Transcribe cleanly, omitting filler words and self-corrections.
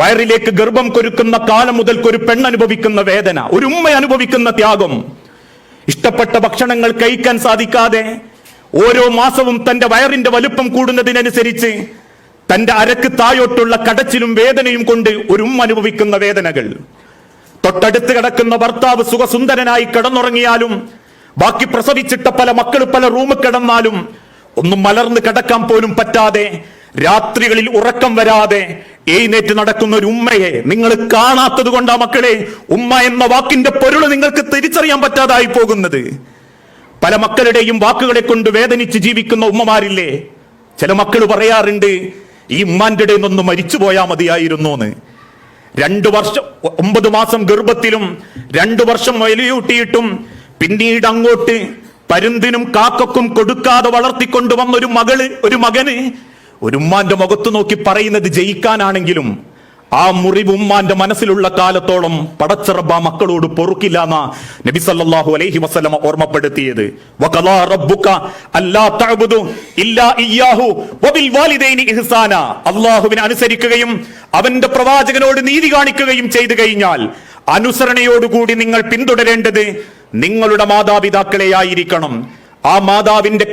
വയറിലേക്ക് ഗർഭം കൊരുക്കുന്ന കാലം മുതൽക്കൊരു പെണ്ണനുഭവിക്കുന്ന വേദന, ഒരു ഉമ്മ അനുഭവിക്കുന്ന ത്യാഗം, ഇഷ്ടപ്പെട്ട ഭക്ഷണങ്ങൾ കഴിക്കാൻ സാധിക്കാതെ ഓരോ മാസവും തന്റെ വയറിന്റെ വലുപ്പം കൂടുന്നതിനനുസരിച്ച് തന്റെ അരക്ക് തായോട്ടുള്ള കടച്ചിലും വേദനയും കൊണ്ട് ഒരു ഉമ്മ അനുഭവിക്കുന്ന വേദനകൾ, തൊട്ടടുത്ത് കിടക്കുന്ന ഭർത്താവ് സുഖസുന്ദരനായി കിടന്നുറങ്ങിയാലും ബാക്കി പ്രസവിച്ചിട്ട പല മക്കൾ പല റൂമിൽ കിടന്നാലും ഒന്നും മലർന്ന് കിടക്കാൻ പോലും പറ്റാതെ രാത്രികളിൽ ഉറക്കം വരാതെ എഴുന്നേറ്റ് നടക്കുന്ന ഒരു ഉമ്മയെ നിങ്ങൾ കാണാത്തത് കൊണ്ടാ മക്കളെ ഉമ്മ എന്ന വാക്കിന്റെ പൊരുൾ നിങ്ങൾക്ക് തിരിച്ചറിയാൻ പറ്റാതായി പോകുന്നത്. പല മക്കളുടെയും വാക്കുകളെ കൊണ്ട് വേദനിച്ച് ജീവിക്കുന്ന ഉമ്മമാരില്ലേ? ചില മക്കൾ പറയാറുണ്ട്, ഈ ഉമ്മാന്റെ ഇടയിൽ നിന്ന് മരിച്ചു പോയാൽ മതിയായിരുന്നു എന്ന്. 2 വർഷം 9 മാസം ഗർഭത്തിലും 2 വർഷം വലിയൂട്ടിയിട്ടും പിന്നീട് അങ്ങോട്ട് പരുന്തിനും കാക്കക്കും കൊടുക്കാതെ വളർത്തിക്കൊണ്ടുവന്ന ഒരു മകന് ഒരു ഉമ്മാന്റെ മുഖത്ത് നോക്കി പറയുന്നത് ജയിക്കാനാണെങ്കിലും ആ മുറിവ് ഉമ്മാന്റെ മനസ്സിലുള്ള കാലത്തോളം പടച്ചറബ്ബ മക്കളോട് പൊറുക്കില്ല എന്ന നബി സല്ലല്ലാഹു അലൈഹി വസല്ലമ ഓർമ്മപ്പെടുത്തിയത്. വഖലാ റബ്ബുക അല്ലാ തഅബുദു ഇല്ലാ ഇയ്യാഹു വബിൽ വാലിദൈനി ഇഹ്സാന. അല്ലാഹുവിനെ അനുസരിക്കുകയും അവന്റെ പ്രവാചകനോട് നീതി കാണിക്കുകയും ചെയ്തു കഴിഞ്ഞാൽ അനുസരണയോടുകൂടി നിങ്ങൾ പിന്തുടരേണ്ടത് നിങ്ങളുടെ മാതാപിതാക്കളെ ആയിരിക്കണം. ആ മാതാവിന്റെ